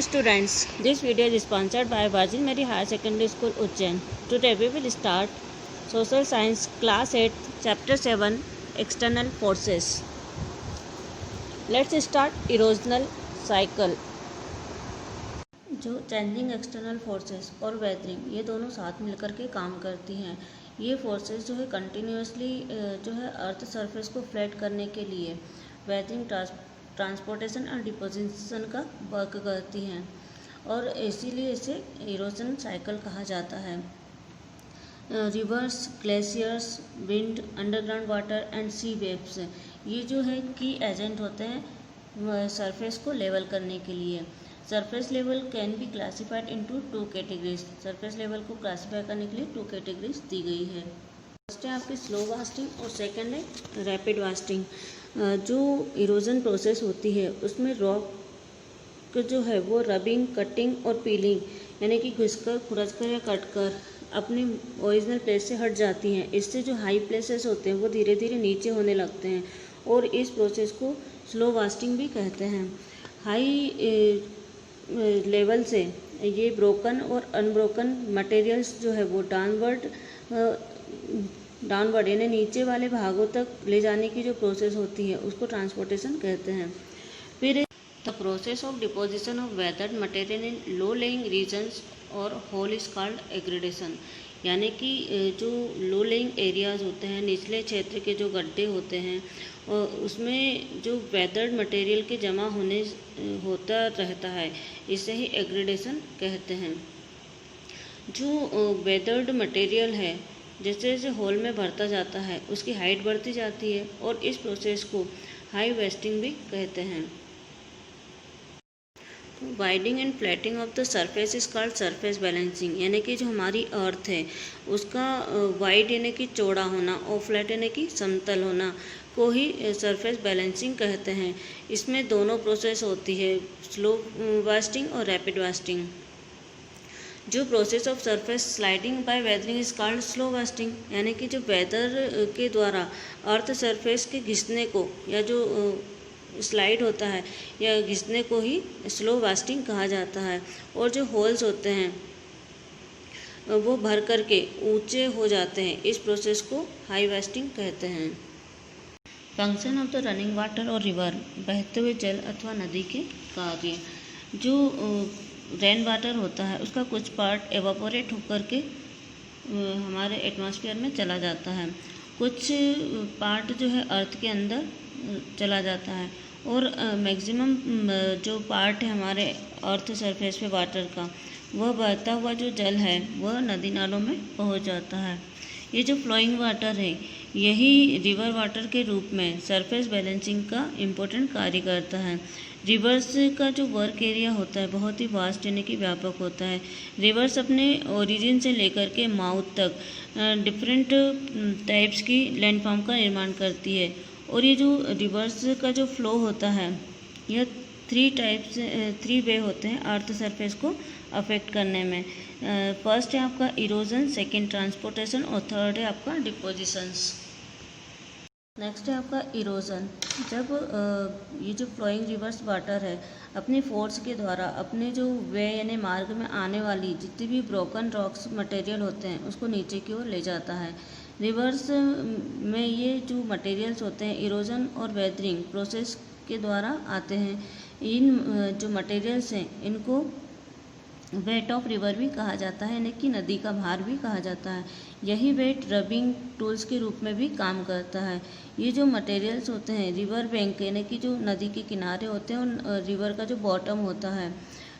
Hello students, this video is sponsored by Virgin Mary Higher Secondary School Ujjain. Today we will start Social Science Class 8 Chapter 7 External Forces. Let's start erosional cycle. जो changing external forces और weathering ये दोनों साथ मिलकर के काम करती हैं। ये फोर्सेस जो है कंटिन्यूसली जो है अर्थ सरफेस को फ्लैट करने के लिए वेदरिंग ट्रांसपोर्टेशन और डिपोजिशन का वर्क करती हैं और इसीलिए इसे इरोजन साइकिल कहा जाता है। Rivers, glaciers, wind, underground water and sea waves ये जो है की एजेंट होते हैं सरफेस को लेवल करने के लिए। Surface level can be classified into 2 categories. Surface level को क्लासीफाई करने के लिए 2 कैटेगरीज दी गई है। फर्स्ट है आपकी स्लो वास्टिंग और सेकंड है रैपिड वास्टिंग। जो इरोजन प्रोसेस होती है उसमें रॉक जो है वो रबिंग, कटिंग और पीलिंग यानी कि घिसकर, खुरचकर या कटकर अपनी ओरिजिनल प्लेस से हट जाती हैं। इससे जो हाई प्लेसेस होते हैं वो धीरे धीरे नीचे होने लगते हैं और इस प्रोसेस को स्लो वास्टिंग भी कहते हैं। हाई लेवल से ये ब्रोकन और अनब्रोकन मटेरियल्स जो है वो डाउनवर्ड यानी नीचे वाले भागों तक ले जाने की जो प्रोसेस होती है उसको ट्रांसपोर्टेशन कहते हैं। फिर the process of deposition of weathered material in low lying regions और होल इज कॉल्ड एग्रेडेशन। यानी कि जो लो लेइंग एरियाज होते हैं, निचले क्षेत्र के जो गड्ढे होते हैं और उसमें जो वेदर्ड मटेरियल के जमा होने होता रहता है, इसे ही एग्रेडेशन कहते हैं। जो वेदर्ड मटेरियल है जैसे जैसे होल में भरता जाता है उसकी हाइट बढ़ती जाती है और इस प्रोसेस को हाई वेस्टिंग भी कहते हैं। Widening and flattening of the surface is called surface balancing. यानी कि जो हमारी अर्थ है उसका वाइड यानी कि चौड़ा होना और फ्लैट यानी कि समतल होना को ही सरफेस बैलेंसिंग कहते हैं। इसमें दोनों प्रोसेस होती है, स्लो वास्टिंग और रैपिड वास्टिंग। जो process of surface sliding by weathering is called slow wasting. यानी कि जो वेदर के द्वारा अर्थ सरफेस के घिसने को या जो स्लाइड होता है या घिसने को ही स्लो वास्टिंग कहा जाता है। और जो होल्स होते हैं वो भर करके ऊंचे हो जाते हैं, इस प्रोसेस को हाई वास्टिंग कहते हैं। Function of the running water और रिवर, बहते हुए जल अथवा नदी के कार्य। जो रेन वाटर होता है उसका कुछ पार्ट एवापोरेट होकर के हमारे एटमॉस्फेयर में चला जाता है, कुछ पार्ट जो है अर्थ के अंदर चला जाता है और मैक्सिमम जो पार्ट है हमारे अर्थ सरफेस पे वाटर का, वह बहता हुआ जो जल है वह नदी नालों में पहुंच जाता है। ये जो फ्लोइंग वाटर है यही रिवर वाटर के रूप में सरफेस बैलेंसिंग का इम्पोर्टेंट कार्य करता है। रिवर्स का जो वर्क एरिया होता है बहुत ही वास्ट यानी कि व्यापक होता है। रिवर्स अपने ओरिजिन से लेकर के माउथ तक डिफरेंट टाइप्स की लैंडफॉर्म का निर्माण करती है और ये जो रिवर्स का जो फ्लो होता है यह 3 वे होते हैं अर्थ सरफेस को अफेक्ट करने में। फर्स्ट है आपका इरोजन, सेकेंड ट्रांसपोर्टेशन और थर्ड है आपका डिपोजिशंस। नेक्स्ट है आपका इरोजन। जब ये जो फ्लोइंग रिवर्स वाटर है अपनी फोर्स के द्वारा अपने जो वे यानी मार्ग में आने वाली जितनी भी ब्रोकन रॉक्स मटेरियल होते हैं उसको नीचे की ओर ले जाता है। रिवर्स में ये जो मटेरियल्स होते हैं इरोजन और वेदरिंग प्रोसेस के द्वारा आते हैं। इन जो मटेरियल्स हैं इनको वेट ऑफ रिवर भी कहा जाता है यानी कि नदी का भार भी कहा जाता है। यही वेट रबिंग टूल्स के रूप में भी काम करता है। ये जो मटेरियल्स होते हैं रिवर बैंक यानी कि जो नदी के किनारे होते हैं उन रिवर का जो बॉटम होता है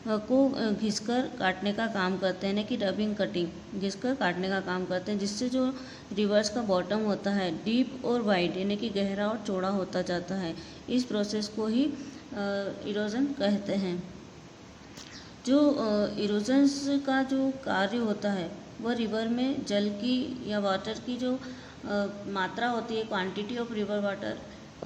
को घिसकर काटने का काम करते हैं यानी कि रबिंग, कटिंग घिसकर काटने का काम करते हैं, जिससे जो रिवर्स का बॉटम होता है डीप और वाइड यानी कि गहरा और चौड़ा होता जाता है। इस प्रोसेस को ही इरोजन कहते हैं। जो इरोजन्स का जो कार्य होता है वह रिवर में जल की या वाटर की जो मात्रा होती है, क्वांटिटी ऑफ रिवर वाटर,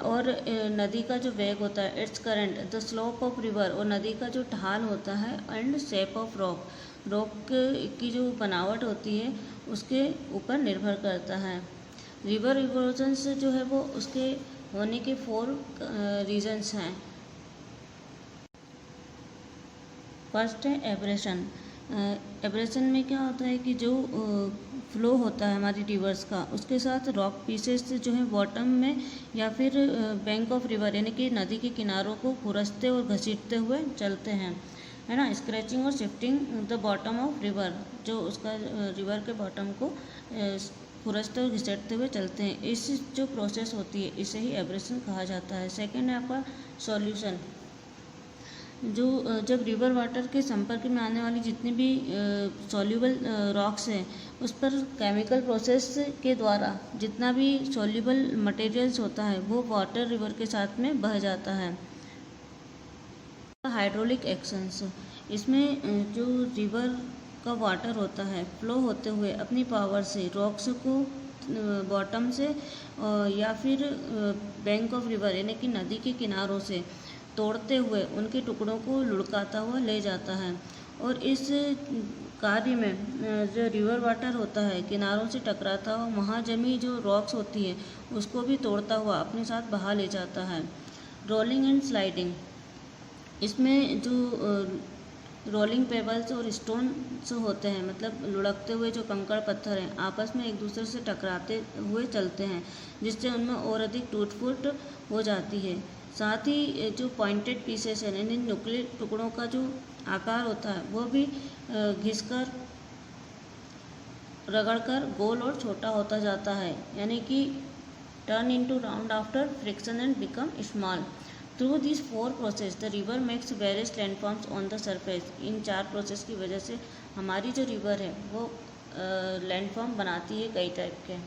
और नदी का जो वेग होता है its current, the slope of river, और नदी का जो ढाल होता है एंड शेप ऑफ रॉक की जो बनावट होती है उसके ऊपर निर्भर करता है। रिवर इरोजन्स जो है वो उसके होने के 4 रीजन्स हैं। फर्स्ट है एब्रेशन। एब्रेशन में क्या होता है कि जो फ्लो होता है हमारी रिवर्स का, उसके साथ रॉक पीसेस जो है बॉटम में या फिर बैंक ऑफ रिवर यानी कि नदी के किनारों को खुरसते और घसीटते हुए चलते हैं, है ना। स्क्रैचिंग और shifting the bottom of river, जो उसका रिवर के बॉटम को खुरसते और घसीटते हुए चलते हैं, इस जो प्रोसेस होती है इसे ही एब्रेशन कहा जाता है। सेकेंड है आपका सॉल्यूशन। जो जब रिवर वाटर के संपर्क में आने वाली जितनी भी सॉल्यूबल रॉक्स हैं उस पर केमिकल प्रोसेस के द्वारा जितना भी सॉल्यूबल मटेरियल्स होता है वो वाटर रिवर के साथ में बह जाता है। हाइड्रोलिक एक्शंस, इसमें जो रिवर का वाटर होता है फ्लो होते हुए अपनी पावर से रॉक्स को बॉटम से या फिर बैंक ऑफ रिवर यानी कि नदी के किनारों से तोड़ते हुए उनके टुकड़ों को लुढ़काता हुआ ले जाता है। और इस कार्य में जो रिवर वाटर होता है किनारों से टकराता हुआ वहाँ जमी जो रॉक्स होती है उसको भी तोड़ता हुआ अपने साथ बहा ले जाता है। रोलिंग एंड स्लाइडिंग, इसमें जो रोलिंग पेबल्स और स्टोन्स होते हैं, मतलब लुढ़कते हुए जो कंकड़ पत्थर हैं आपस में एक दूसरे से टकराते हुए चलते हैं जिससे उनमें और अधिक टूट-फूट हो जाती है। साथ ही जो पॉइंटेड पीसेस हैं यानी नुकीले टुकड़ों का जो आकार होता है वो भी घिसकर रगड़कर गोल और छोटा होता जाता है, यानी कि turn into round after friction and become small. Through this 4 process the river makes various landforms on the surface. In 4 process की वजह से हमारी जो रिवर है वो लैंडफॉर्म बनाती है कई टाइप के।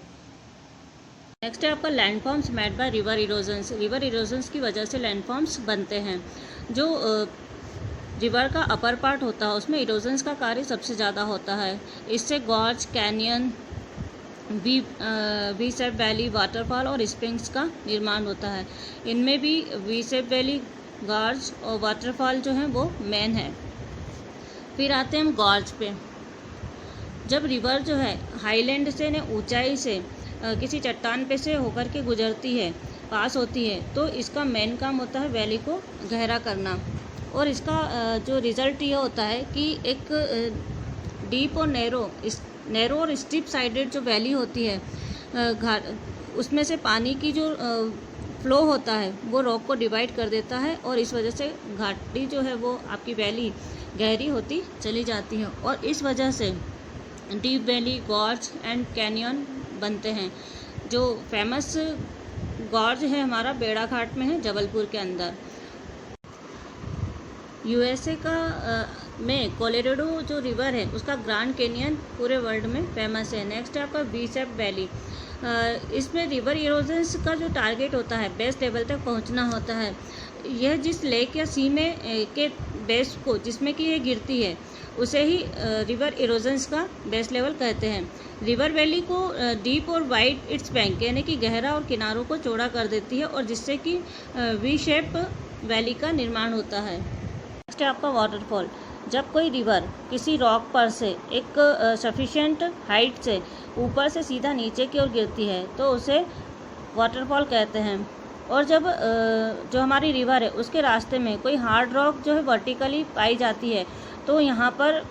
नेक्स्ट है आपका landforms made by river erosions. River erosions की वजह से लैंडफॉर्म्स बनते हैं। जो रिवर का अपर पार्ट होता है उसमें इरोजन्स का कार्य सबसे ज़्यादा होता है। इससे gorge, canyon, V shape valley, waterfall और स्प्रिंग्स का निर्माण होता है। इनमें भी वी शेप वैली, गॉर्ज और वाटरफॉल जो हैं वो मेन है। फिर आते हैं हम गॉर्ज पे। जब रिवर जो है हाईलैंड से न ऊंचाई से किसी चट्टान पे से होकर के गुजरती है, पास होती है, तो इसका मेन काम होता है वैली को गहरा करना। और इसका जो रिज़ल्ट ये होता है कि एक डीप और नैरो और स्टीप साइडेड जो वैली होती है उसमें से पानी की जो फ्लो होता है वो रॉक को डिवाइड कर देता है और इस वजह से घाटी जो है वो आपकी वैली गहरी होती चली जाती है और इस वजह से deep valley, gorge and canyon बनते हैं। जो फेमस गॉर्ज है हमारा बेड़ाघाट में है, जबलपुर के अंदर। यूएसए का में कोलोराडो जो रिवर है उसका ग्रैंड कैनियन पूरे वर्ल्ड में फेमस है। नेक्स्ट है आपका वी शेप वैली। इसमें रिवर इरोजन्स का जो टारगेट होता है बेस लेवल तक पहुंचना होता है। यह जिस लेक या सी में के बेस को जिसमें कि ये गिरती है उसे ही रिवर इरोजन्स का बेस लेवल कहते हैं। रिवर वैली को डीप और वाइड इट्स बैंक यानी कि गहरा और किनारों को चौड़ा कर देती है और जिससे कि वी शेप वैली का निर्माण होता है। नेक्स्ट है आपका वाटरफॉल। जब कोई रिवर किसी रॉक पर से एक सफिशिएंट हाइट से ऊपर से सीधा नीचे की ओर गिरती है तो उसे वाटरफॉल कहते हैं। और जब जो हमारी रिवर है उसके रास्ते में कोई हार्ड रॉक जो है वर्टिकली पाई जाती है तो यहाँ पर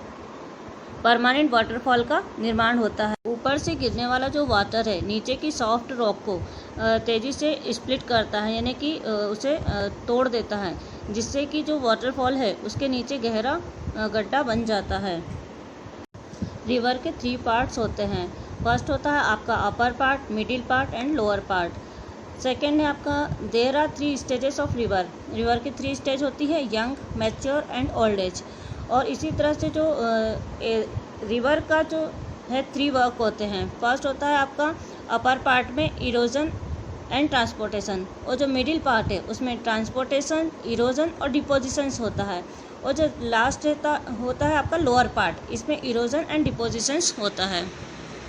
परमानेंट वाटरफॉल का निर्माण होता है। ऊपर से गिरने वाला जो वाटर है नीचे की सॉफ्ट रॉक को तेज़ी से स्प्लिट करता है यानी कि उसे तोड़ देता है जिससे कि जो वाटरफॉल है उसके नीचे गहरा गड्ढा बन जाता है। रिवर के 3 पार्ट्स होते हैं। फर्स्ट होता है आपका upper part, middle part and lower part. Second है आपका there are 3 stages of river. River की 3 स्टेज होती है, young, mature and old age. और इसी तरह से जो रिवर का जो है 3 वर्क होते हैं। फर्स्ट होता है आपका अपर पार्ट में इरोजन एंड ट्रांसपोर्टेशन और जो मिडिल पार्ट है उसमें ट्रांसपोर्टेशन, इरोजन और डिपोजिशंस होता है। और जो लास्ट होता है आपका लोअर पार्ट, इसमें इरोजन एंड डिपोजिशंस होता है।